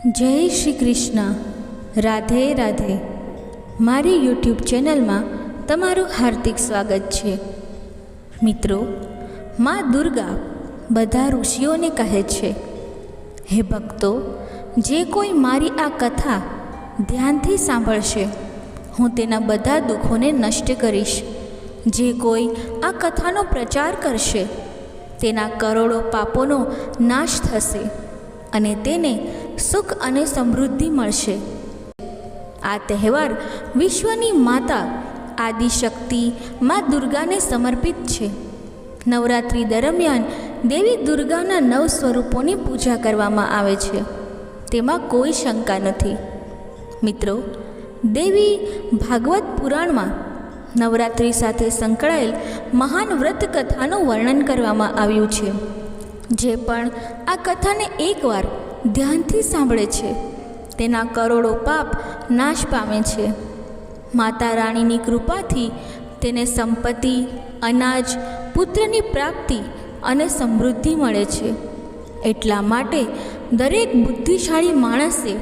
જય શ્રી કૃષ્ણ. રાધે રાધે. મારી યુટ્યુબ ચેનલમાં તમારું હાર્દિક સ્વાગત છે. મિત્રો, માં દુર્ગા બધા ઋષિઓને કહે છે, હે ભક્તો, જે કોઈ મારી આ કથા ધ્યાનથી સાંભળશે, હું તેના બધા દુઃખોને નષ્ટ કરીશ. જે કોઈ આ કથાનો પ્રચાર કરશે, તેના કરોડો પાપોનો નાશ થશે અને તેને સુખ અને સમૃદ્ધિ મળશે. આ તહેવાર વિશ્વની માતા આદિશક્તિ માં દુર્ગાને સમર્પિત છે. નવરાત્રિ દરમિયાન દેવી દુર્ગાના 9 સ્વરૂપોની પૂજા કરવામાં આવે છે. તેમાં કોઈ શંકા નથી. મિત્રો, દેવી ભાગવત પુરાણમાં નવરાત્રિ સાથે સંકળાયેલ મહાન વ્રત કથાનું વર્ણન કરવામાં આવ્યું છે. જે પણ આ કથાને એકવાર ધ્યાનથી સાંભળે છે, તેના કરોડો પાપ નાશ પામે છે. માતા રાણીની કૃપાથી તેને સંપત્તિ, અનાજ, પુત્રની પ્રાપ્તિ અને સમૃદ્ધિ મળે છે. એટલા માટે દરેક બુદ્ધિશાળી માણસે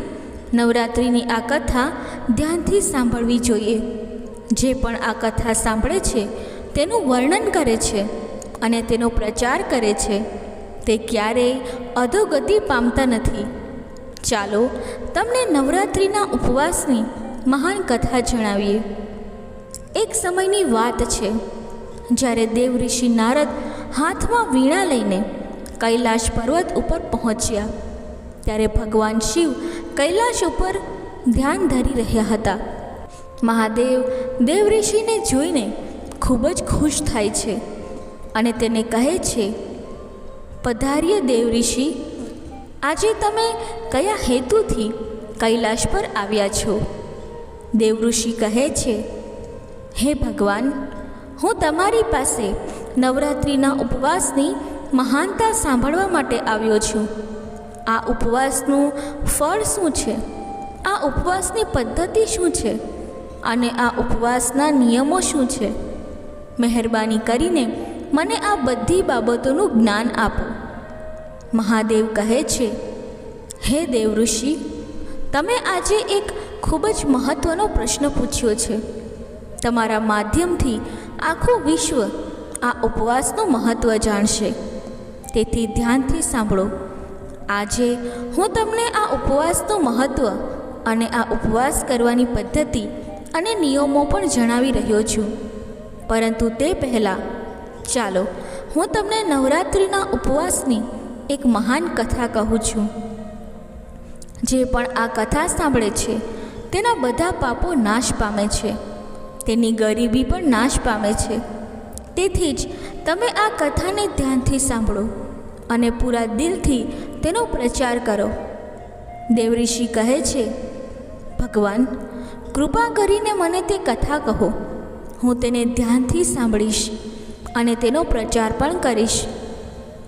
નવરાત્રિની આ કથા ધ્યાનથી સાંભળવી જોઈએ. જે પણ આ કથા સાંભળે છે, તેનું વર્ણન કરે છે અને તેનો પ્રચાર કરે છે, તે ક્યારેય અધોગતિ પામતા નથી. ચાલો તમને નવરાત્રિના ઉપવાસની મહાન કથા જણાવીએ. એક સમયની વાત છે, જ્યારે દેવ ઋષિ નારદ હાથમાં વીણા લઈને કૈલાશ પર્વત ઉપર પહોંચ્યા. ત્યારે ભગવાન શિવ કૈલાશ ઉપર ધ્યાન ધરી રહ્યા હતા. મહાદેવ દેવ ઋષિને જોઈને ખૂબ જ ખુશ થાય છે અને તેને કહે છે, પધાર્ય દેવ ઋષિ, આજે તમે કયા હેતુથી કૈલાશ પર આવ્યા છો? દેવ ઋષિ કહે છે, હે ભગવાન, હું તમારી પાસે નવરાત્રિના ઉપવાસની મહાનતા સાંભળવા માટે આવ્યો છું. આ ઉપવાસનું ફળ શું છે? આ ઉપવાસની પદ્ધતિ શું છે? અને આ ઉપવાસના નિયમો શું છે? મહેરબાની કરીને મને આ બધી બાબતોનું જ્ઞાન આપો. મહાદેવ કહે છે, હે દેવ ઋષિ, તમે આજે એક ખૂબ જ મહત્ત્વનો પ્રશ્ન પૂછ્યો છે. તમારા માધ્યમથી આખું વિશ્વ આ ઉપવાસનું મહત્ત્વ જાણશે. તેથી ધ્યાનથી સાંભળો. આજે હું તમને આ ઉપવાસનું મહત્ત્વ અને આ ઉપવાસ કરવાની પદ્ધતિ અને નિયમો પણ જણાવી રહ્યો છું. પરંતુ તે પહેલાં ચાલો હું તમને નવરાત્રિના ઉપવાસની એક મહાન કથા કહું છું. જે પણ આ કથા સાંભળે છે, તેના બધા પાપો નાશ પામે છે. તેની ગરીબી પણ નાશ પામે છે. તેથી જ તમે આ કથાને ધ્યાનથી સાંભળો અને પૂરા દિલથી તેનો પ્રચાર કરો. દેવ ઋષિ કહે છે, ભગવાન, કૃપા કરીને મને તે કથા કહો. હું તેને ધ્યાનથી સાંભળીશ અને તેનો પ્રચાર પણ કરીશ.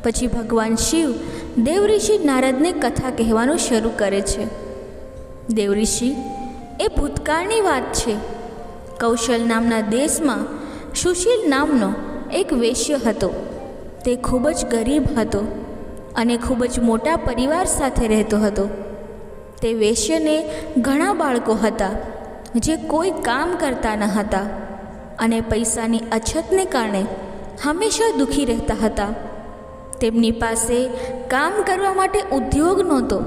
પછી ભગવાન શિવ દેવ ઋષિ નારદને કથા કહેવાનું શરૂ કરે છે. દેવ ઋષિ, એ ભૂતકાળની વાત છે. કૌશલ નામના દેશમાં સુશીલ નામનો એક વેશ્ય હતો. તે ખૂબ જ ગરીબ હતો અને ખૂબ જ મોટા પરિવાર સાથે રહેતો હતો. તે વેશ્યને ઘણા બાળકો હતા, જે કોઈ કામ કરતા ન હતા અને પૈસાની અછતને કારણે હંમેશા દુઃખી રહેતા હતા. તેમની પાસે કામ કરવા માટે ઉદ્યોગ નહોતો.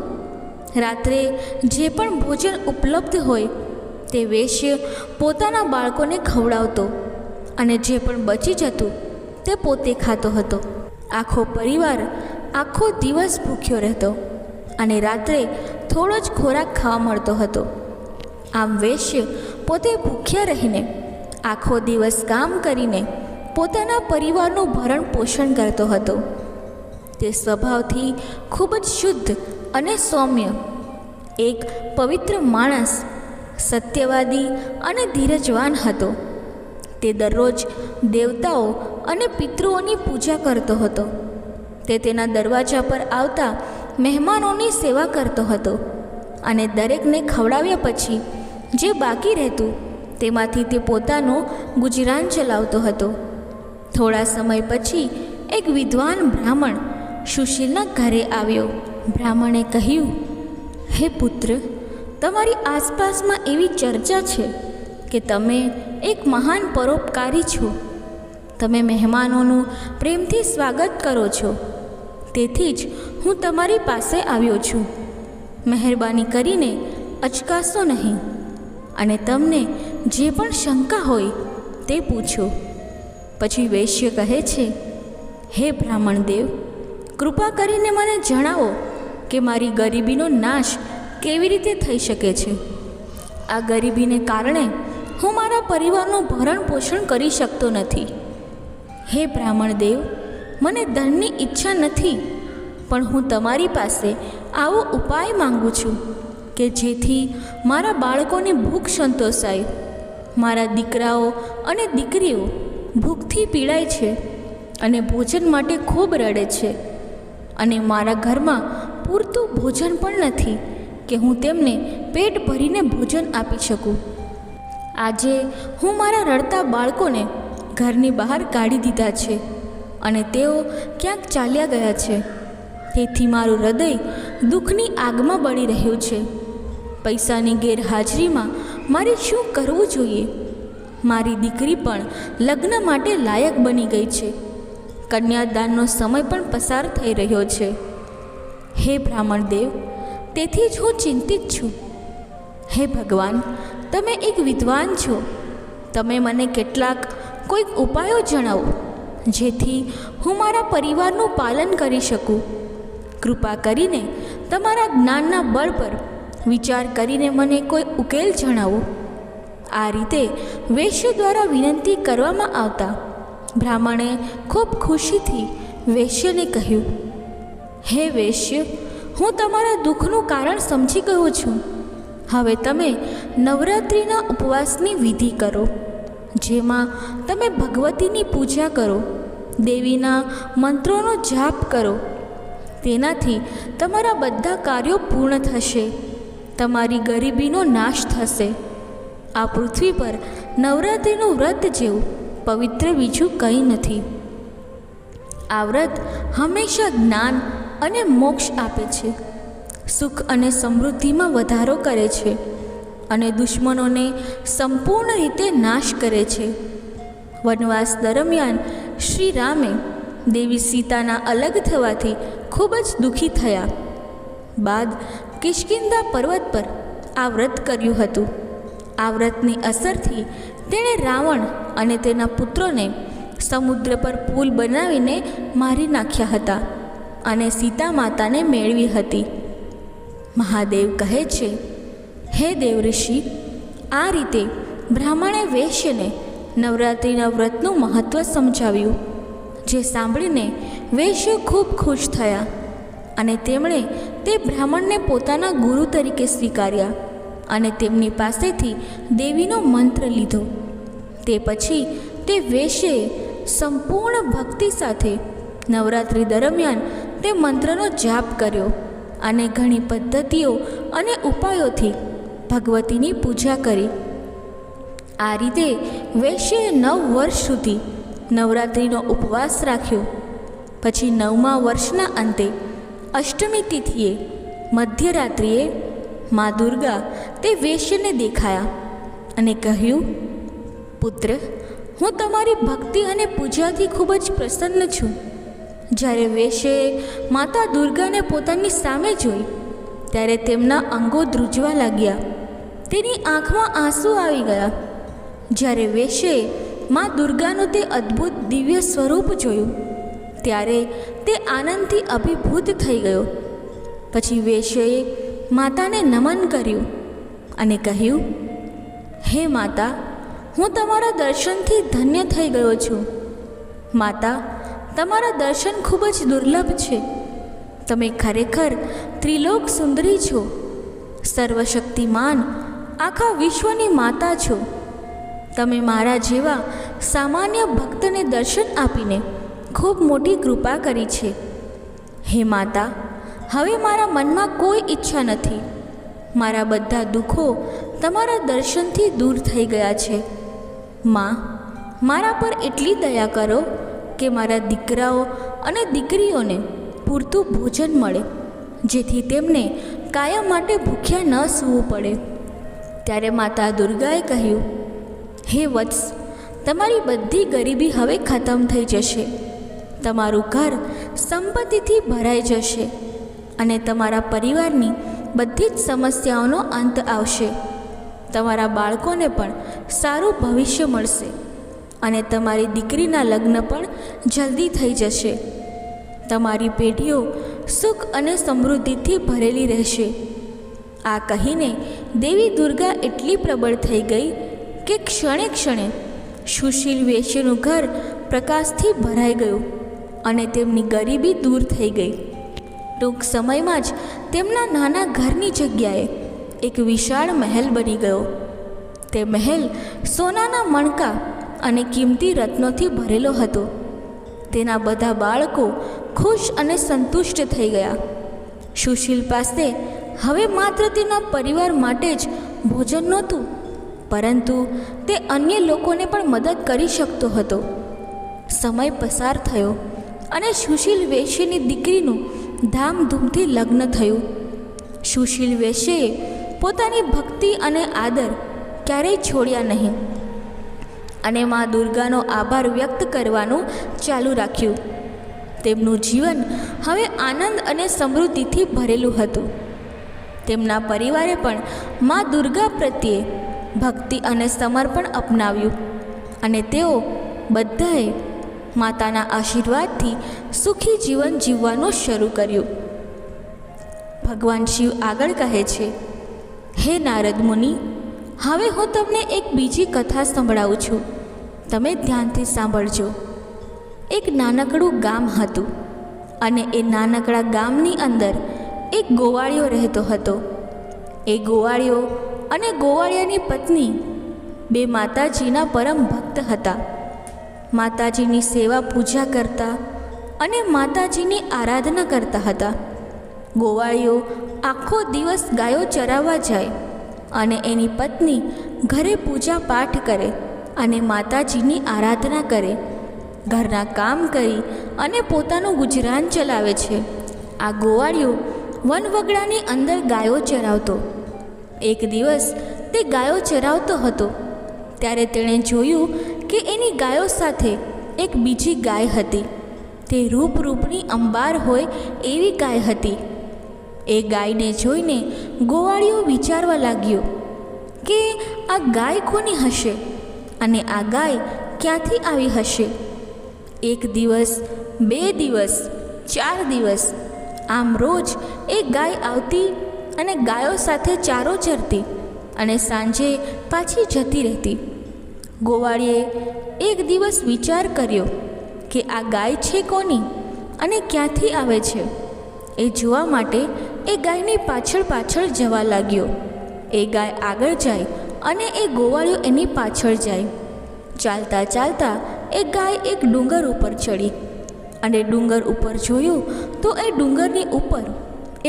રાત્રે જે પણ ભોજન ઉપલબ્ધ હોય, તે વેશ્ય પોતાના બાળકોને ખવડાવતો અને જે પણ બચી જતું તે પોતે ખાતો હતો. આખો પરિવાર આખો દિવસ ભૂખ્યો રહેતો અને રાત્રે થોડો જ ખોરાક ખાવા મળતો હતો. આમ વેશ્ય પોતે ભૂખ્યા રહીને આખો દિવસ કામ કરીને પોતાના પરિવારનું ભરણ પોષણ કરતો હતો. તે સ્વભાવથી ખૂબ જ શુદ્ધ અને સૌમ્ય, એક પવિત્ર માણસ, સત્યવાદી અને ધીરજવાન હતો. તે દરરોજ દેવતાઓ અને પિતૃઓની પૂજા કરતો હતો. તે તેના દરવાજા પર આવતા મહેમાનોની સેવા કરતો હતો અને દરેકને ખવડાવ્યા પછી જે બાકી રહેતું તેમાંથી તે પોતાનું ગુજરાન ચલાવતો હતો. થોડા સમય પછી એક વિદ્વાન બ્રાહ્મણ સુશીલના ઘરે આવ્યો. બ્રાહ્મણે કહ્યું, હે પુત્ર, તમારી આસપાસમાં એવી ચર્ચા છે કે તમે એક મહાન પરોપકારી છો. તમે મહેમાનોનું પ્રેમથી સ્વાગત કરો છો. તેથી જ હું તમારી પાસે આવ્યો છું. મહેરબાની કરીને અચકાશો નહીં અને તમને જે પણ શંકા હોય તે પૂછો. પછી વૈશ્ય કહે છે, હે બ્રાહ્મણદેવ, કૃપા કરીને મને જણાવો કે મારી ગરીબીનો નાશ કેવી રીતે થઈ શકે છે. આ ગરીબીને કારણે હું મારા પરિવારનું ભરણ પોષણ કરી શકતો નથી. હે બ્રાહ્મણદેવ, મને ધનની ઈચ્છા નથી, પણ હું તમારી પાસે આવો ઉપાય માંગુ છું કે જેથી મારા બાળકોની ભૂખ સંતોષાય. મારા દીકરાઓ અને દીકરીઓ ભૂખથી પીડાય છે અને ભોજન માટે ખૂબ રડે છે, અને મારા ઘરમાં પૂરતું ભોજન પણ નથી કે હું તેમને પેટ ભરીને ભોજન આપી શકું. આજે હું મારા રડતા બાળકોને ઘરની બહાર કાઢી દીધા છે અને તેઓ ક્યાંક ચાલ્યા ગયા છે. તેથી મારું હૃદય દુઃખની આગમાં બળી રહ્યું છે. પૈસાની ગેરહાજરીમાં મારે શું કરવું જોઈએ? મારી દીકરી પણ લગ્ન માટે લાયક બની ગઈ છે. કન્યાદાનનો સમય પણ પસાર થઈ રહ્યો છે. હે બ્રાહ્મણદેવ, તેથી જ હું ચિંતિત છું. હે ભગવાન, તમે એક વિદ્વાન છો. તમે મને કોઈક ઉપાયો જણાવો જેથી હું મારા પરિવારનું પાલન કરી શકું. કૃપા કરીને તમારા જ્ઞાનના બળ પર વિચાર કરીને મને કોઈ ઉકેલ જણાવો. આ રીતે વૈશ્ય દ્વારા વિનંતી કરવામાં આવતા બ્રાહ્મણે ખૂબ ખુશીથી વૈશ્યને કહ્યું, હે વૈશ્ય, હું તમારા દુઃખનું કારણ સમજી ગયો છું. હવે તમે નવરાત્રિના ઉપવાસની વિધિ કરો, જેમાં તમે ભગવતીની પૂજા કરો, દેવીના મંત્રોનો જાપ કરો. તેનાથી તમારા બધા કાર્યો પૂર્ણ થશે. તમારી ગરીબીનો નાશ થશે. આ પૃથ્વી પર નવરાત્રિનું વ્રત જેવું પવિત્ર બીજું કંઈ નથી. આ વ્રત હંમેશા જ્ઞાન અને મોક્ષ આપે છે, સુખ અને સમૃદ્ધિમાં વધારો કરે છે અને દુશ્મનોને સંપૂર્ણ રીતે નાશ કરે છે. વનવાસ દરમિયાન શ્રી રામે દેવી સીતાના અલગ થવાથી ખૂબ જ દુઃખી થયા. બાદ કિષ્કિંધા પર્વત પર આ વ્રત કર્યું હતું. આ વ્રતની અસરથી તેણે રાવણ અને તેના પુત્રોને સમુદ્ર પર પુલ બનાવીને મારી નાખ્યા હતા અને સીતા માતાને મેળવી હતી. મહાદેવ કહે છે, હે દેવઋષિ, આ રીતે બ્રાહ્મણે વૈશ્યને નવરાત્રિના વ્રતનું મહત્ત્વ સમજાવ્યું, જે સાંભળીને વૈશ્ય ખૂબ ખુશ થયા અને તેમણે તે બ્રાહ્મણને પોતાના ગુરુ તરીકે સ્વીકાર્યા અને તેમની પાસેથી દેવીનો મંત્ર લીધો. તે પછી તે વૈશ્યએ સંપૂર્ણ ભક્તિ સાથે નવરાત્રિ દરમિયાન તે મંત્રનો જાપ કર્યો અને ઘણી પદ્ધતિઓ અને ઉપાયોથી ભગવતીની પૂજા કરી. આ રીતે વૈશ્યએ 9 વર્ષ સુધી નવરાત્રિનો ઉપવાસ રાખ્યો. પછી 9મા વર્ષના અંતે અષ્ટમી તિથિએ મધ્યરાત્રિએ મા દુર્ગા તે વૈશ્યને દેખાયા અને કહ્યું, પુત્ર, હું તમારી ભક્તિ અને પૂજાથી ખૂબ જ પ્રસન્ન છું. જ્યારે વૈશ્યએ માતા દુર્ગાને પોતાની સામે જોઈ ત્યારે તેમના અંગો ધ્રુજવા લાગ્યા. તેની આંખમાં આંસુ આવી ગયા. જ્યારે વૈશ્યએ મા દુર્ગાનું તે અદ્ભુત દિવ્ય સ્વરૂપ જોયું ત્યારે તે આનંદથી અભિભૂત થઈ ગયો. પછી વૈશ્યએ માતાને નમન કર્યું અને કહ્યું, હે માતા, હું તમારા દર્શનથી ધન્ય થઈ ગયો છું. માતા, તમારા દર્શન ખૂબ જ દુર્લભ છે. તમે ખરેખર ત્રિલોક સુંદરી છો. સર્વશક્તિમાન આખા વિશ્વની માતા છો. તમે મારા જેવા સામાન્ય ભક્તને દર્શન આપીને ખૂબ મોટી કૃપા કરી છે. હે માતા, હવે મારા મનમાં કોઈ ઈચ્છા નથી. મારા બધા દુઃખો તમારા દર્શનથી દૂર થઈ ગયા છે. માં, મારા પર એટલી દયા કરો કે મારા દીકરાઓ અને દીકરીઓને પૂરતું ભોજન મળે, જેથી તેમને કાયમ માટે ભૂખ્યા ન સૂવું પડે. ત્યારે માતા દુર્ગાએ કહ્યું, હે વત્સ, તમારી બધી ગરીબી હવે ખતમ થઈ જશે. તમારું ઘર સંપત્તિથી ભરાઈ જશે અને તમારા પરિવારની બધી જ સમસ્યાઓનો અંત આવશે. તમારા બાળકોને પણ સારું ભવિષ્ય મળશે અને તમારી દીકરીના લગ્ન પણ જલ્દી થઈ જશે. તમારી પેઢીઓ સુખ અને સમૃદ્ધિથી ભરેલી રહેશે. આ કહીને દેવી દુર્ગા એટલી પ્રબળ થઈ ગઈ કે ક્ષણે ક્ષણે સુશીલ વેશ્યનું ઘર પ્રકાશથી ભરાઈ ગયું અને તેમની ગરીબી દૂર થઈ ગઈ. ટૂંક સમયમાં જ તેમના નાના ઘરની જગ્યાએ એક વિશાળ મહેલ બની ગયો. તે મહેલ સોનાના મણકા અને કિંમતી રત્નોથી ભરેલો હતો. તેના બધા બાળકો ખુશ અને સંતુષ્ટ થઈ ગયા. સુશીલ પાસે હવે માત્ર તેના પરિવાર માટે જ ભોજન નહોતું, પરંતુ તે અન્ય લોકોને પણ મદદ કરી શકતો હતો. સમય પસાર થયો અને સુશીલ વેશ્યની દીકરીનું ધામધૂમથી લગ્ન થયું. સુશીલ વેશ્યએ પોતાની ભક્તિ અને આદર ક્યારેય છોડ્યા નહીં અને મા દુર્ગાનો આભાર વ્યક્ત કરવાનું ચાલુ રાખ્યું. તેમનું જીવન હવે આનંદ અને સમૃદ્ધિથી ભરેલું હતું. તેમના પરિવારે પણ મા દુર્ગા પ્રત્યે ભક્તિ અને સમર્પણ અપનાવ્યું અને તેઓ બધાએ માતાના આશીર્વાદથી સુખી જીવન જીવવાનું શરૂ કર્યું. ભગવાન શિવ આગળ કહે છે, હે નારદ મુનિ, હવે હું તમને એક બીજી કથા સંભળાવું છું. તમે ધ્યાનથી સાંભળજો. એક નાનકડું ગામ હતું અને એ નાનકડા ગામની અંદર એક ગોવાળિયો રહેતો હતો. એ ગોવાળિયો અને ગોવાળિયાની પત્ની બે માતાજીના પરમ ભક્ત હતા. માતાજીની સેવા પૂજા કરતા અને માતાજીની આરાધના કરતા હતા. ગોવાળિયો આખો દિવસ ગાયો ચરાવવા જાય અને એની પત્ની ઘરે પૂજા પાઠ કરે અને માતાજીની આરાધના કરે, ઘરના કામ કરી અને પોતાનું ગુજરાન ચલાવે છે. આ ગોવાળિયો વનવગડાની અંદર ગાયો ચરાવતો. એક દિવસ તે ગાયો ચરાવતો હતો ત્યારે તેણે જોયું કે એની ગાયો સાથે એક બીજી ગાય હતી. તે રૂપરૂપની અંબાર હોય એવી ગાય હતી. એ ગાયને જોઈને ગોવાળિયો વિચારવા લાગ્યો કે આ ગાય કોની હશે અને આ ગાય ક્યાંથી આવી હશે. એક દિવસ, 2 દિવસ, 4 દિવસ, આમ રોજ એ ગાય આવતી અને ગાયો સાથે ચારો ચરતી અને સાંજે પાછી જતી રહેતી. ગોવાળીએ એક દિવસ વિચાર કર્યો કે આ ગાય છે કોની અને ક્યાંથી આવે છે. એ જોવા માટે એ ગાયની પાછળ પાછળ જવા લાગ્યો. એ ગાય આગળ જાય અને એ ગોવાળિયો એની પાછળ જાય. ચાલતા ચાલતા એ ગાય એક ડુંગર ઉપર ચડી અને ડુંગર ઉપર જોયું તો એ ડુંગરની ઉપર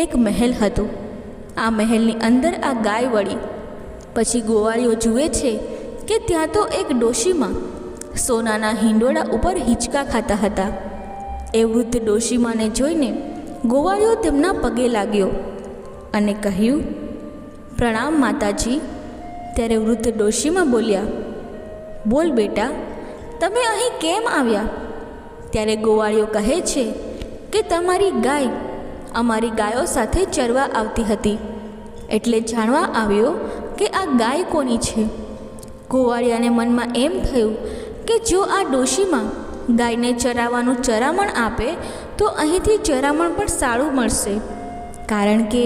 એક મહેલ હતો. આ મહેલની અંદર આ ગાય વળી. પછી ગોવાળિયો જુએ છે કે ત્યાં તો એક ડોશીમાં સોનાના હિંડોળા ઉપર હિંચકા ખાતા હતા. એ વૃદ્ધ ડોશીમાને જોઈને ગોવાળિયો તેમના પગે લાગ્યો અને કહ્યું, પ્રણામ માતાજી. ત્યારે વૃદ્ધ ડોશીમાં બોલ્યા, બોલ બેટા, તમે અહીં કેમ આવ્યા? ત્યારે ગોવાળિયો કહે છે કે તમારી ગાય અમારી ગાયો સાથે ચરવા આવતી હતી એટલે જાણવા આવ્યો કે આ ગાય કોની છે. ગોવાળિયાને મનમાં એમ થયું કે જો આ ડોશીમાં ગાયને ચરાવવાનું ચરામણ આપે તો અહીંથી ચરામણ પણ સારું મળશે, કારણ કે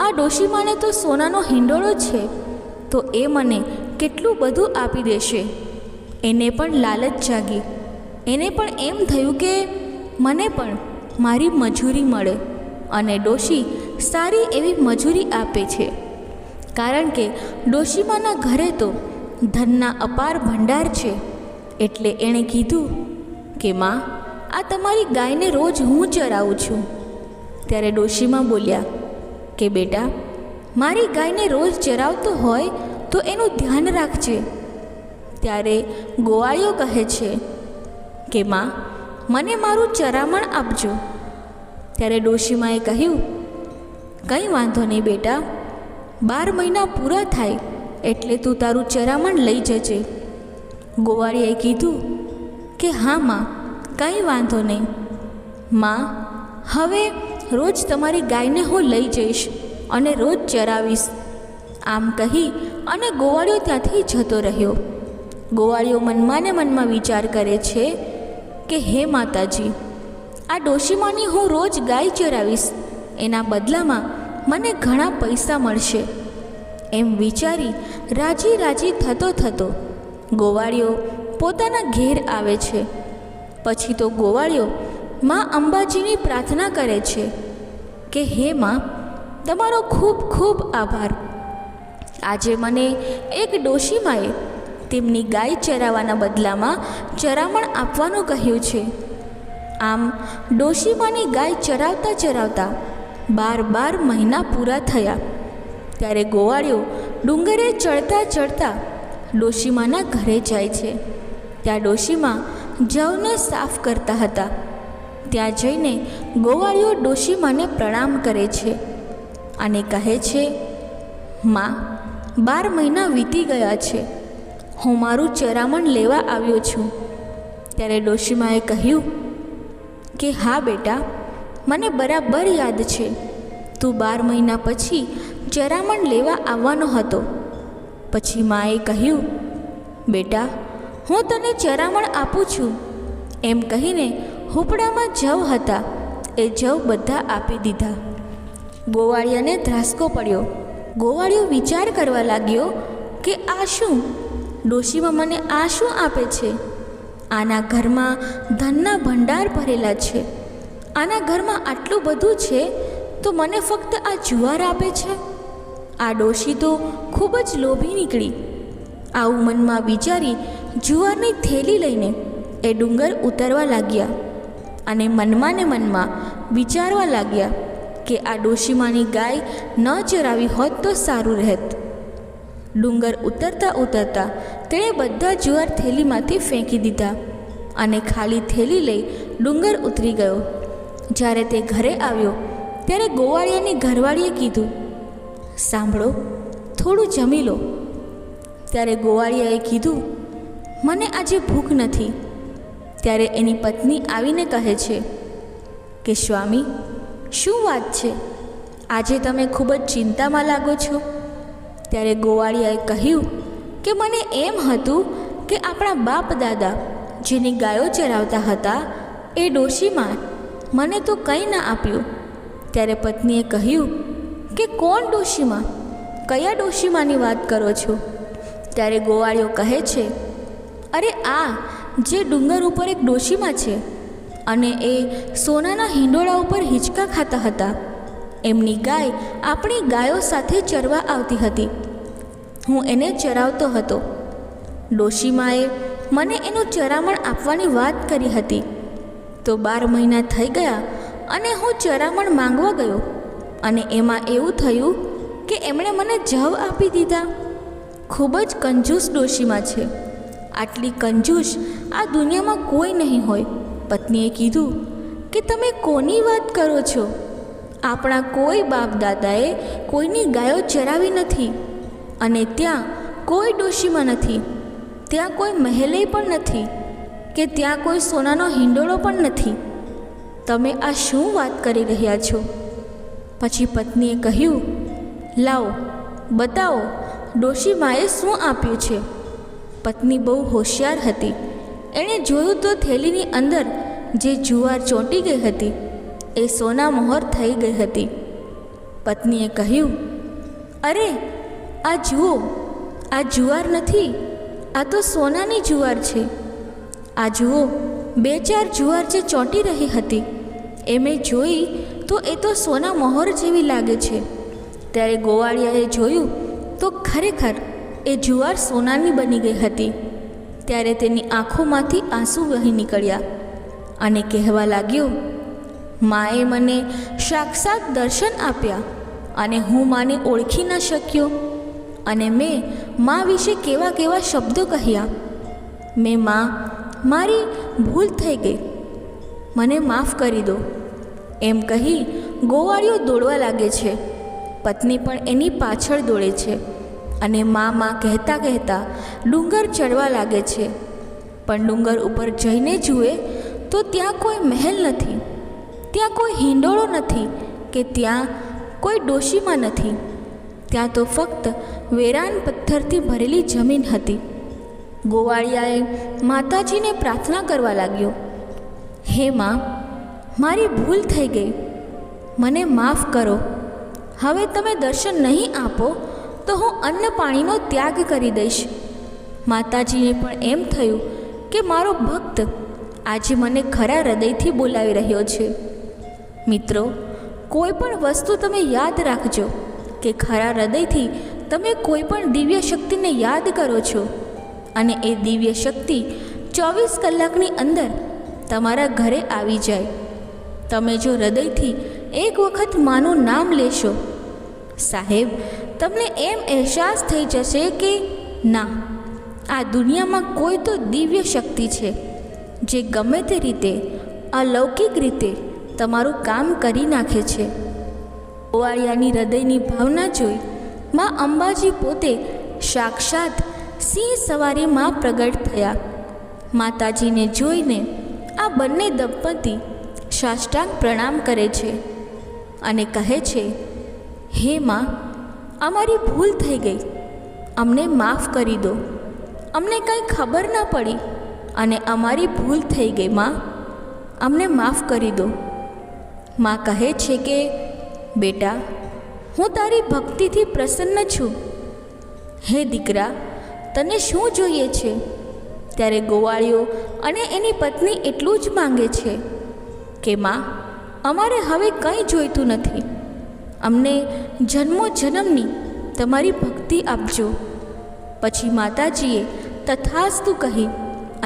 આ ડોશીમાને તો સોનાનો હિંડોળો છે, તો એ મને કેટલું બધું આપી દેશે. એને પણ લાલચ જાગી. એને પણ એમ થયું કે મને પણ મારી મજૂરી મળે અને ડોશી સારી એવી મજૂરી આપે છે, કારણ કે ડોશીમાના ઘરે તો ધનના અપાર ભંડાર છે. એટલે એણે કીધું કે માં, આ તમારી ગાયને રોજ હું ચરાવું છું. ત્યારે ડોશીમા બોલ્યા કે બેટા, મારી ગાયને રોજ ચરાવતો હોય તો એનું ધ્યાન રાખજે. ત્યારે ગોવાળિયો કહે છે કે માં, મને મારું ચરામણ આપજો. ત્યારે ડોશીમાએ કહ્યું કંઈ વાંધો નહીં બેટા, 12 મહિના પૂરા થાય એટલે તું તારું ચરામણ લઈ જજે. ગોવાળિયાએ કીધું કે હા માં, કંઈ વાંધો નહીં. માં, હવે રોજ તમારી ગાયને હું લઈ જઈશ અને રોજ ચરાવીશ. આમ કહી અને ગોવાળિયો ત્યાંથી જતો રહ્યો. ગોવાળિયો મનમાં ને મનમાં વિચાર કરે છે કે હે માતાજી, આ ડોશીમાની હું રોજ ગાય ચરાવીશ, એના બદલામાં મને ઘણા પૈસા મળશે. એમ વિચારી રાજી રાજી થતો ગોવાળિયો પોતાના ઘેર આવે છે. પછી તો ગોવાળિયો માં અંબાજીની પ્રાર્થના કરે છે કે હે માં, તમારો ખૂબ ખૂબ આભાર. આજે મને એક ડોશીમાએ તેમની ગાય ચરાવવાના બદલામાં ચરામણ આપવાનું કહ્યું છે. આમ ડોશીમાની ગાય ચરાવતા 12 મહિના પૂરા થયા. ત્યારે ગોવાળિયો ડુંગરે ચડતા ડોશીમાના ઘરે જાય છે. ત્યાં ડોશીમા જવને સાફ કરતા હતા. ત્યાં જઈને ગોવાળિયો ડોશીમાને પ્રણામ કરે છે અને કહે છે, માં, 12 મહિના વીતી ગયા છે, હું મારું ચરામણ લેવા આવ્યો છું. ત્યારે ડોશીમાએ કહ્યું કે હા બેટા, મને બરાબર યાદ છે, તું 12 મહિના પછી ચરામણ લેવા આવવાનો હતો. પછી માએ કહ્યું, બેટા, હું તને ચરામણ આપું છું. એમ કહીને હુંપડામાં જવ હતા એ જવ બધા આપી દીધા. ગોવાળિયાને ધ્રાસકો પડ્યો. ગોવાળિયો વિચાર કરવા લાગ્યો કે આ શું? ડોશીમાં મને આ શું આપે છે? આના ઘરમાં ધનના ભંડાર ભરેલા છે. આના ઘરમાં આટલું બધું છે તો મને ફક્ત આ જુવાર આપે છે. આ ડોશી તો ખૂબ જ લોભી નીકળી. આવું મનમાં વિચારી જુવારની થેલી લઈને એ ડુંગર ઉતરવા લાગ્યા અને મનમાં વિચારવા લાગ્યા કે આ ડોશીમાની ગાય ન ચરાવી હોત તો સારું રહેત. ડુંગર ઉતરતા તેણે બધા જુવાર થેલીમાંથી ફેંકી દીધા અને ખાલી થેલી લઈ ડુંગર ઉતરી ગયો. જ્યારે તે ઘરે આવ્યો ત્યારે ગોવાળિયાની ઘરવાળીએ કીધું, સાંભળો, થોડું જમી લો. ત્યારે ગોવાળિયાએ કીધું, મને આજે ભૂખ નથી. ત્યારે એની પત્ની આવીને કહે છે કે સ્વામી, શું વાત છે? આજે તમે ખૂબ જ ચિંતામાં લાગો છો. ત્યારે ગોવાળિયાએ કહ્યું કે મને એમ હતું કે આપણા બાપ દાદા જેની ગાયો ચરાવતા હતા એ ડોશીમાં મને તો કંઈ ના આપ્યું. ત્યારે પત્નીએ કહ્યું કે કોણ ડોશીમાં? કયા ડોશીમાની વાત કરો છો? ત્યારે ગોવાળિયો કહે છે, અરે આ જે ડુંગર ઉપર એક ડોશીમાં છે અને એ સોનાના હિંડોળા ઉપર હિંચકા ખાતા હતા. એમની ગાય આપણી ગાયો સાથે ચરવા આવતી હતી. હું એને ચરાવતો હતો. ડોશીમાએ મને એનું ચરામણ આપવાની વાત કરી હતી. તો 12 મહિના થઈ ગયા અને હું ચરામણ માંગવા ગયો અને એમાં એવું થયું કે એમણે મને જવ આપી દીધા. ખૂબ જ કંજૂસ ડોશીમાં છે. આટલી કંજૂસ આ દુનિયામાં કોઈ નહીં હોય. પત્નીએ કીધું કે તમે કોની વાત કરો છો? આપણા કોઈ બાપ દાદાએ કોઈની ગાયો ચરાવી નથી અને ત્યાં કોઈ ડોશીમાં નથી. ત્યાં કોઈ મહેલે પણ નથી કે ત્યાં કોઈ સોનાનો હિંડોળો પણ નથી. તમે આ શું વાત કરી રહ્યા છો? પછી પત્નીએ કહ્યું, લાવો બતાવો ડોશીમાએ શું આપ્યું છે. પત્ની બહુ હોશિયાર હતી. એણે જોયું તો થેલીની અંદર જે જુવાર ચોંટી ગઈ હતી એ સોના મહોર થઈ ગઈ હતી. પત્નીએ કહ્યું, અરે આ જુઓ, આ જુવાર નથી, આ તો સોનાની જુવાર છે. આ જુઓ, 2-4 જુવાર જે ચોંટી રહી હતી એ મેં જોઈ તો એ તો સોના મહોર જેવી લાગે છે. ત્યારે ગોવાળિયાએ જોયું તો ખરેખર એ જુવાર સોનાની બની ગઈ હતી. ત્યારે તેની આંખોમાંથી આંસુ વહી નીકળ્યા અને કહેવા લાગ્યો, માએ મને સાક્ષાત દર્શન આપ્યા અને હું માને ઓળખી ન શક્યો અને મેં મા વિશે કેવા કેવા શબ્દો કહ્યા. મેં મારી ભૂલ થઈ ગઈ, મને માફ કરી દો. એમ કહી ગોવાળિયો દોડવા લાગે છે. પત્ની પણ એની પાછળ દોડે છે અને માં કહેતા કહેતા ડુંગર ચડવા લાગે છે. પણ ડુંગર ઉપર જઈને જુએ તો ત્યાં કોઈ મહેલ નથી, ત્યાં કોઈ હિંડોળો નથી કે ત્યાં કોઈ ડોશીમાં નથી. ત્યાં તો ફક્ત વેરાન પથ્થરથી ભરેલી જમીન હતી. ગોવાળિયાએ માતાજીને પ્રાર્થના કરવા લાગ્યો, હે માં, મારી ભૂલ થઈ ગઈ, મને માફ કરો. હવે તમે દર્શન નહીં આપો તો હું અન્ન પાણીનો ત્યાગ કરી દઈશ. માતાજીને પણ એમ થયું કે મારો ભક્ત આજે મને ખરા હૃદયથી બોલાવી રહ્યો છે. મિત્રો, કોઈ પણ વસ્તુ તમે યાદ રાખજો કે ખરા હૃદયથી તમે કોઈ પણ દિવ્ય શક્તિને યાદ કરો છો અને એ દિવ્ય શક્તિ 24 કલાકની અંદર તમારા ઘરે આવી જાય. તમે જો હૃદયથી એક વખત માનું નામ લેશો, સાહેબ, તમને એમ અહેસાસ થઈ જશે કે ના, આ દુનિયામાં કોઈ તો દિવ્ય શક્તિ છે જે ગમે તે રીતે, અલૌકિક રીતે તમારું કામ કરી નાખે છે. ગોવાળિયાની હૃદયની ભાવના જોઈ માં અંબાજી પોતે સાક્ષાત સિંહ સવારીમાં પ્રગટ થયા. માતાજીને જોઈને આ બંને દંપતી સાષ્ટાંગ પ્રણામ કરે છે અને કહે છે, હે માં, અમારી ભૂલ થઈ ગઈ, અમને માફ કરી દો. અમને કંઈ ખબર ન પડી અને અમારી ભૂલ થઈ ગઈ માં, અમને માફ કરી દો. માં કહે છે કે બેટા, હું તારી ભક્તિથી પ્રસન્ન છું. હે દીકરા, તને શું જોઈએ છે? ત્યારે ગોવાળિયો અને એની પત્ની એટલું જ માંગે છે કે માં, અમારે હવે કંઈ જોઈતું નથી, અમને જન્મો જન્મની તમારી ભક્તિ આપજો. પછી માતાજીએ તથાસ્તુ કહી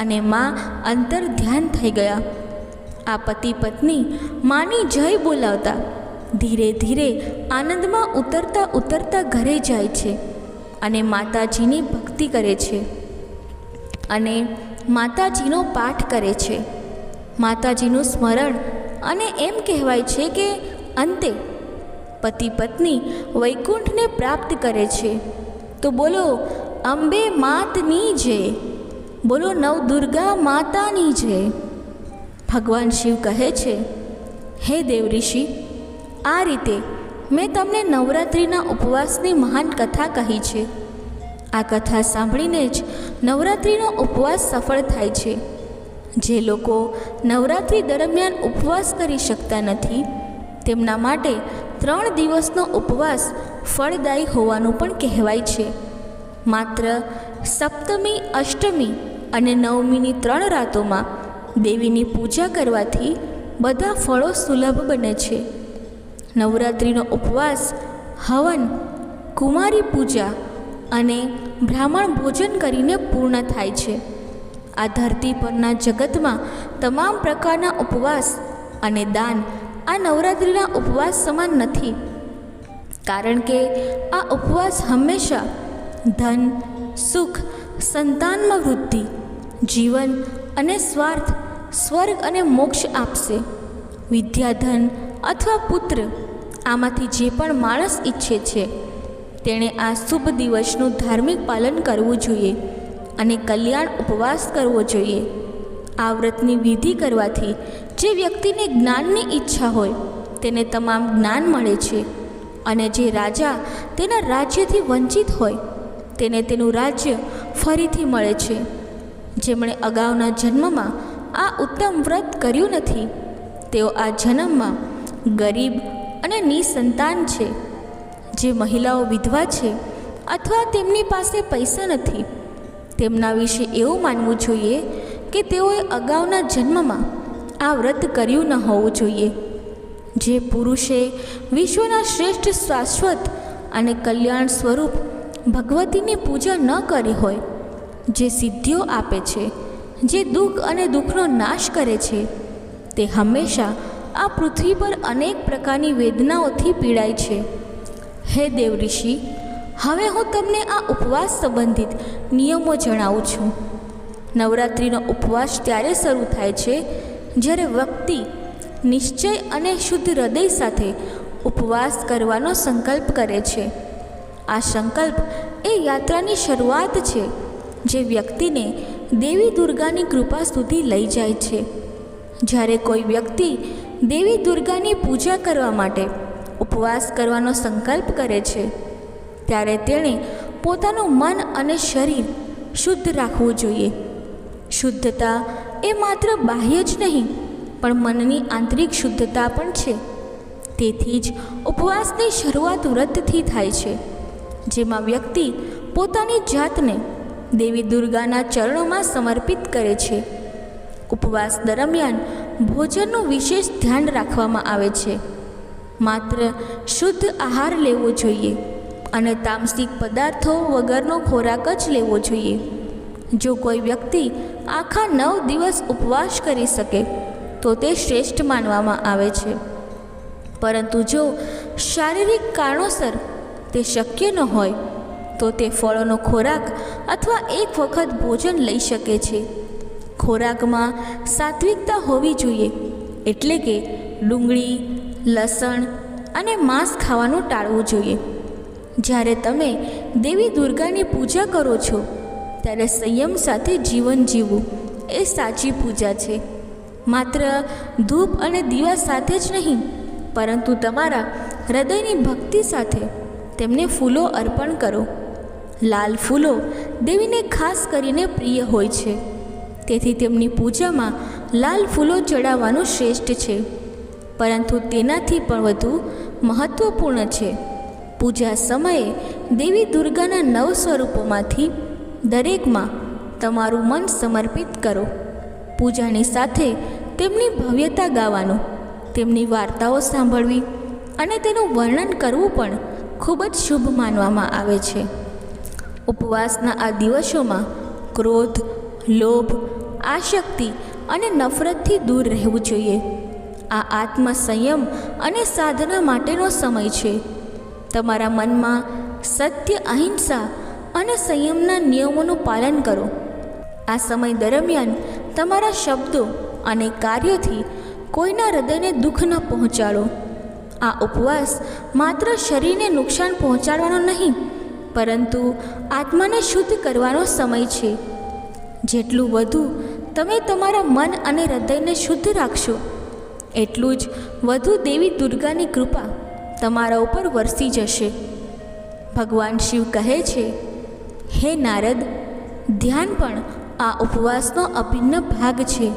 અને માં અંતર ધ્યાન થઈ ગયા. આ પતિ પત્ની માની જય બોલાવતા ધીરે ધીરે આનંદમાં ઉતરતા ઉતરતા ઘરે જાય છે અને માતાજીની ભક્તિ કરે છે અને માતાજીનો પાઠ કરે છે, માતાજીનું સ્મરણ. અને એમ કહેવાય છે કે અંતે પતિ પત્ની વૈકુંઠને પ્રાપ્ત કરે છે. તો બોલો અંબે માતની જય, બોલો નવદુર્ગા માતાની જય. ભગવાન શિવ કહે છે, હે દેવઋષિ, આ રીતે મેં તમને નવરાત્રિના ઉપવાસની મહાન કથા કહી છે. આ કથા સાંભળીને જ નવરાત્રિનો ઉપવાસ સફળ થાય છે. જે લોકો નવરાત્રિ દરમિયાન ઉપવાસ કરી શકતા નથી તેમના માટે 3 દિવસનો ઉપવાસ ફળદાયી હોવાનું પણ કહેવાય છે. માત્ર સપ્તમી, અષ્ટમી અને નવમીની 3 રાતોમાં દેવીની પૂજા કરવાથી બધા ફળો સુલભ બને છે. નવરાત્રિનો ઉપવાસ હવન, કુમારી પૂજા અને બ્રાહ્મણ ભોજન કરીને પૂર્ણ થાય છે. આ ધરતી પરના જગતમાં તમામ પ્રકારના ઉપવાસ અને દાન આ નવરાત્રિના ઉપવાસ સમાન નથી, કારણ કે આ ઉપવાસ હંમેશા ધન, સુખ, સંતાનમાં વૃદ્ધિ, જીવન અને સ્વાર્થ, સ્વર્ગ અને મોક્ષ આપશે. વિદ્યાધન અથવા પુત્ર, આમાંથી જે પણ માણસ ઈચ્છે છે તેણે આ શુભ દિવસનું ધાર્મિક પાલન કરવું જોઈએ અને કલ્યાણ ઉપવાસ કરવો જોઈએ. આ વ્રતની વિધિ કરવાથી જે વ્યક્તિને જ્ઞાનની ઈચ્છા હોય તેને તમામ જ્ઞાન મળે છે અને જે રાજા તેના રાજ્યથી વંચિત હોય તેને તેનું રાજ્ય ફરીથી મળે છે. જેમણે અગાઉના જન્મમાં આ ઉત્તમ વ્રત કર્યું નથી તેઓ આ જન્મમાં ગરીબ અને નિસંતાન છે. જે મહિલાઓ વિધવા છે અથવા તેમની પાસે પૈસા નથી તેમના વિશે એવું માનવું જોઈએ કે તેઓએ અગાઉના જન્મમાં આ વ્રત કર્યું ન હોવું જોઈએ. જે પુરુષે વિશ્વના શ્રેષ્ઠ શાશ્વત અને કલ્યાણ સ્વરૂપ ભગવતીની પૂજા ન કરી હોય, જે સિદ્ધિઓ આપે છે, જે દુઃખ અને દુઃખનો નાશ કરે છે, તે હંમેશા આ પૃથ્વી પર અનેક પ્રકારની વેદનાઓથી પીડાય છે. હે દેવઋષિ, હવે હું તમને આ ઉપવાસ સંબંધિત નિયમો જણાવું છું. નવરાત્રિનો ઉપવાસ ત્યારે શરૂ થાય છે જ્યારે વ્યક્તિ નિશ્ચય અને શુદ્ધ હૃદય સાથે ઉપવાસ કરવાનો સંકલ્પ કરે છે. આ સંકલ્પ એ યાત્રાની શરૂઆત છે જે વ્યક્તિને દેવી દુર્ગાની કૃપા સુધી લઈ જાય છે. જ્યારે કોઈ વ્યક્તિ દેવી દુર્ગાની પૂજા કરવા માટે ઉપવાસ કરવાનો સંકલ્પ કરે છે ત્યારે તેણે પોતાનું મન અને શરીર શુદ્ધ રાખવું જોઈએ. શુદ્ધતા એ માત્ર બાહ્ય જ નહીં પણ મનની આંતરિક શુદ્ધતા પણ છે. તેથી જ ઉપવાસની શરૂઆત વ્રતથી થાય છે, જેમાં વ્યક્તિ પોતાની જાતને દેવી દુર્ગાના ચરણોમાં સમર્પિત કરે છે. ઉપવાસ દરમિયાન ભોજનનું વિશેષ ધ્યાન રાખવામાં આવે છે. માત્ર શુદ્ધ આહાર લેવો જોઈએ અને તામસિક પદાર્થો વગરનો ખોરાક જ લેવો જોઈએ. જો કોઈ વ્યક્તિ આખા 9 દિવસ ઉપવાસ કરી શકે તો તે શ્રેષ્ઠ માનવામાં આવે છે. પરંતુ જો શારીરિક કારણોસર તે શક્ય ન હોય તો તે ફળોનો ખોરાક અથવા એક વખત ભોજન લઈ શકે છે. ખોરાકમાં સાત્વિકતા હોવી જોઈએ, એટલે કે ડુંગળી, લસણ અને માંસ ખાવાનું ટાળવું જોઈએ. જ્યારે તમે દેવી દુર્ગાની પૂજા કરો છો ત્યારે સંયમ સાથે જીવન જીવવું એ સાચી પૂજા છે. માત્ર ધૂપ અને દીવા સાથે જ નહીં, પરંતુ તમારા હૃદયની ભક્તિ સાથે તેમને ફૂલો અર્પણ કરો. લાલ ફૂલો દેવીને ખાસ કરીને પ્રિય હોય છે, તેથી તેમની પૂજામાં લાલ ફૂલો ચડાવવાનું શ્રેષ્ઠ છે. પરંતુ તેનાથી પણ વધુ મહત્ત્વપૂર્ણ છે પૂજા સમયે દેવી દુર્ગાના 9 સ્વરૂપોમાંથી દરેકમાં તમારું મન સમર્પિત કરો. પૂજાની સાથે તેમની ભવ્યતા ગાવાનું, તેમની વાર્તાઓ સાંભળવી અને તેનું વર્ણન કરવું પણ ખૂબ જ શુભ માનવામાં આવે છે. ઉપવાસના આ દિવસોમાં ક્રોધ, લોભ, આસક્તિ અને નફરતથી દૂર રહેવું જોઈએ. આ આત્મસંયમ અને સાધના માટેનો સમય છે. તમારા મનમાં સત્ય, અહિંસા અને સંયમના નિયમોનું પાલન કરો. આ સમય દરમિયાન તમારા શબ્દો અને કાર્યોથી કોઈના હૃદયને દુઃખ ન પહોંચાડો. આ ઉપવાસ માત્ર શરીરને નુકસાન પહોંચાડવાનો નહીં, પરંતુ આત્માને શુદ્ધ કરવાનો સમય છે. જેટલું વધુ તમે તમારા મન અને હૃદયને શુદ્ધ રાખશો, એટલું જ વધુ દેવી દુર્ગાની કૃપા તમારા ઉપર વરસી જશે. ભગવાન શિવ કહે છે, હે નારદ, ધ્યાન પણ આ ઉપવાસનો અભિન્ન ભાગ છે.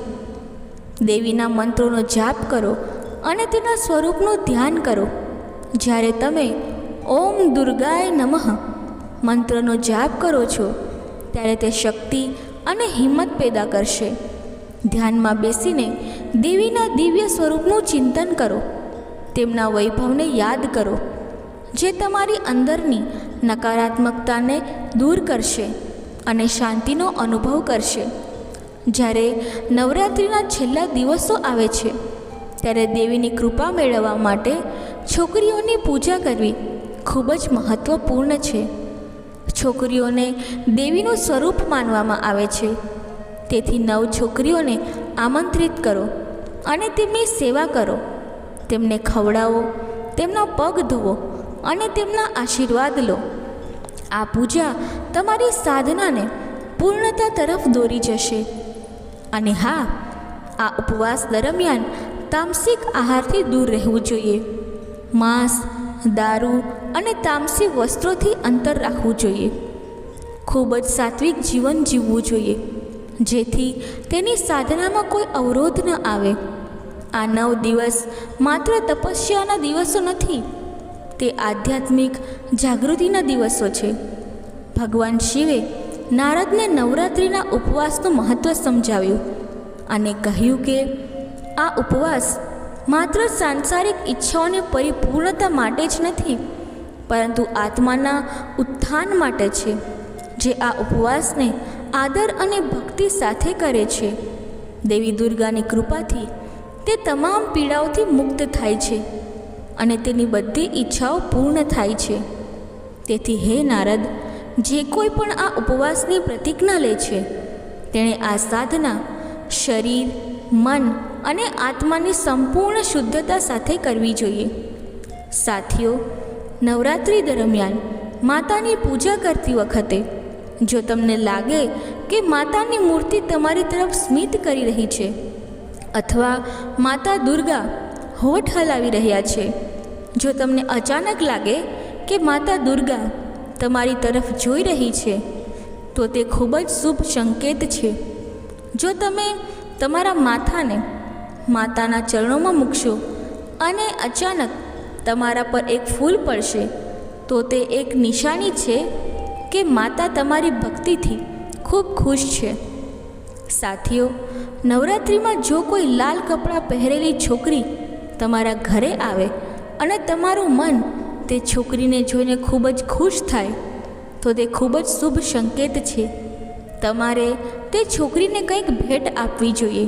દેવીના મંત્રોનો જાપ કરો અને તેના સ્વરૂપનું ધ્યાન કરો. જ્યારે તમે ઓમ દુર્ગાય નમઃ મંત્રનો જાપ કરો છો ત્યારે તે શક્તિ અને હિંમત પેદા કરશે. ધ્યાનમાં બેસીને દેવીના દિવ્ય સ્વરૂપનું ચિંતન કરો. તેમના વૈભવને યાદ કરો, જે તમારી અંદરની નકારાત્મકતાને દૂર કરશે અને શાંતિનો અનુભવ કરશે. જ્યારે નવરાત્રિના છેલ્લા દિવસો આવે છે ત્યારે દેવીની કૃપા મેળવવા માટે છોકરીઓની પૂજા કરવી ખૂબ જ મહત્ત્વપૂર્ણ છે. છોકરીઓને દેવીનું સ્વરૂપ માનવામાં આવે છે, તેથી 9 છોકરીઓને આમંત્રિત કરો અને તેમની સેવા કરો. તેમને ખવડાવો, તેમના પગ ધોવો અને તેમના આશીર્વાદ લો. આ પૂજા તમારી સાધનાને પૂર્ણતા તરફ દોરી જશે. અને હા, આ ઉપવાસ દરમિયાન તામસિક આહારથી દૂર રહેવું જોઈએ. માંસ, દારૂ અને તામસી વસ્ત્રોથી અંતર રાખવું જોઈએ. ખૂબ જ સાત્વિક જીવન જીવવું જોઈએ, જેથી તેની સાધનામાં કોઈ અવરોધ ન આવે. આ 9 દિવસ માત્ર તપસ્યાના દિવસો નથી, તે આધ્યાત્મિક જાગૃતિના દિવસો છે. ભગવાન શિવે નારદને નવરાત્રિના ઉપવાસનું મહત્ત્વ સમજાવ્યું અને કહ્યું કે આ ઉપવાસ માત્ર સાંસારિક ઈચ્છાઓની પરિપૂર્ણતા માટે જ નથી, પરંતુ આત્માના ઉત્થાન માટે છે. જે આ ઉપવાસને આદર અને ભક્તિ સાથે કરે છે, દેવી દુર્ગાની કૃપાથી તે તમામ પીડાઓથી મુક્ત થાય છે અને તેની બધી ઈચ્છાઓ પૂર્ણ થાય છે. તેથી હે નારદ, જે કોઈ પણ આ ઉપવાસની પ્રતિજ્ઞા લે છે તેણે આ સાધના શરીર, મન અને આત્માની સંપૂર્ણ શુદ્ધતા સાથે કરવી જોઈએ. સાથીઓ, નવરાત્રિ દરમિયાન માતાની પૂજા કરતી વખતે જો તમને લાગે કે માતાની મૂર્તિ તમારી તરફ સ્મિત કરી રહી છે અથવા માતા દુર્ગા હોઠ હલાવી રહ્યા છે, જો તમને અચાનક લાગે કે માતા દુર્ગા તમારી તરફ જોઈ રહી છે, તો તે ખૂબ જ શુભ સંકેત છે. જો તમે તમારા માથાને માતાના ચરણોમાં મૂકશો અને અચાનક તમારા પર એક ફૂલ પડશે, તો તે એક નિશાની છે કે માતા તમારી ભક્તિથી ખૂબ ખુશ છે. સાથીઓ, નવરાત્રિમાં જો કોઈ લાલ કપડાં પહેરેલી છોકરી તમારા ઘરે આવે અને તમારું મન તે છોકરીને જોઈને ખૂબ જ ખુશ થાય, તો તે ખૂબ જ શુભ સંકેત છે. તમારે તે છોકરીને કંઈક ભેટ આપવી જોઈએ.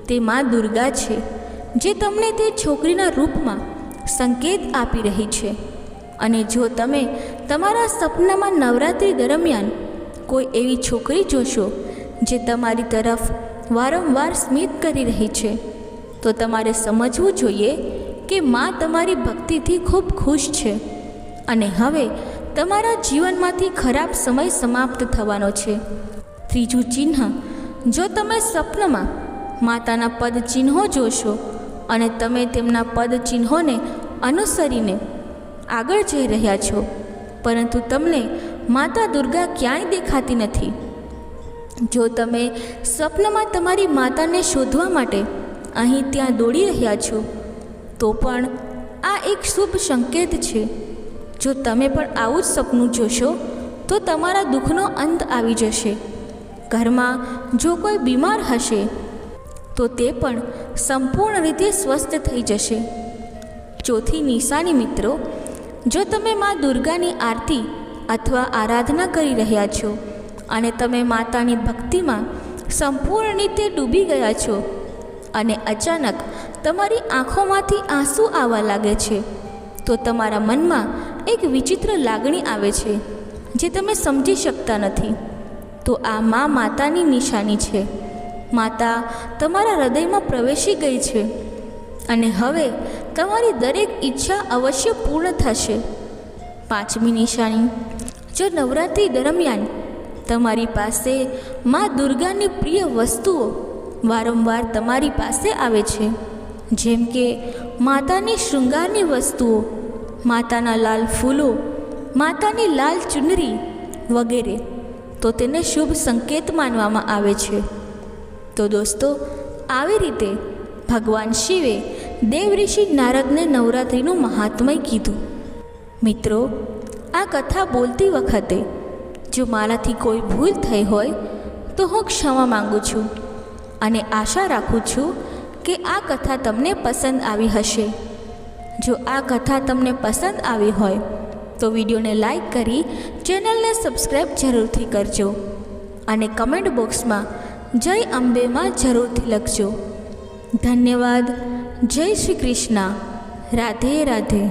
તે મા દુર્ગા છે જે તમને તે છોકરીના રૂપમાં સંકેત આપી રહી છે. અને જો તમે તમારા સપનામાં નવરાત્રિ દરમિયાન કોઈ એવી છોકરી જોશો જે તમારી તરફ વારંવાર સ્મિત કરી રહી છે, તો તમારે સમજવું જોઈએ કે મા તમારી ભક્તિથી ખૂબ ખુશ છે અને હવે તમારા જીવનમાંથી ખરાબ સમય સમાપ્ત થવાનો છે. ત્રીજું ચિહ્ન, જો તમે સપનામાં માતાના પદ ચિહ્નો જોશો અને તમે તેમના પદ ચિહ્નોને અનુસરીને આગળ જઈ રહ્યા છો, પરંતુ તમને માતા દુર્ગા ક્યાંય દેખાતી નથી, જો તમે સ્વપ્નમાં તમારી માતાને શોધવા માટે અહીં ત્યાં દોડી રહ્યા છો, તો પણ આ એક શુભ સંકેત છે. જો તમે પણ આવું જ સપનું જોશો તો તમારા દુઃખનો અંત આવી જશે. ઘરમાં જો કોઈ બીમાર હશે તો તે પણ સંપૂર્ણ રીતે સ્વસ્થ થઈ જશે. ચોથી નિશાની મિત્રો, જો તમે મા દુર્ગાની આરતી અથવા આરાધના કરી રહ્યા છો અને તમે માતાની ભક્તિમાં સંપૂર્ણ રીતે ડૂબી ગયા છો અને અચાનક તમારી આંખોમાંથી આંસુ આવવા લાગે છે, તો તમારા મનમાં એક વિચિત્ર લાગણી આવે છે જે તમે સમજી શકતા નથી, તો આ માતાની નિશાની છે. માતા તમારા હૃદયમાં પ્રવેશી ગઈ છે અને હવે તમારી દરેક ઈચ્છા અવશ્ય પૂર્ણ થશે. પાંચમી નિશાની, જો નવરાત્રિ દરમિયાન તમારી પાસે મા દુર્ગાની પ્રિય વસ્તુઓ વારંવાર તમારી પાસે આવે છે, જેમ કે માતાની શૃંગારની વસ્તુઓ, માતાના લાલ ફૂલો, માતાની લાલ ચુનરી વગેરે, તો તેને શુભ સંકેત માનવામાં આવે છે. તો દોસ્તો, આવી રીતે ભગવાન શિવે દેવઋષિ નારદને નવરાત્રિનું મહાત્મય કીધું. મિત્રો, આ કથા બોલતી વખતે જો મારાથી કોઈ ભૂલ થઈ હોય તો હું ક્ષમા માગું છું અને આશા રાખું છું કે આ કથા તમને પસંદ આવી હશે. જો આ કથા તમને પસંદ આવી હોય તો વિડીયોને લાઈક કરી ચેનલને સબસ્ક્રાઈબ જરૂરથી કરજો અને કમેન્ટ બોક્સમાં જય અંબેમાં જરૂરથી લખજો. ધન્યવાદ. જય શ્રી કૃષ્ણ. રાધે રાધે.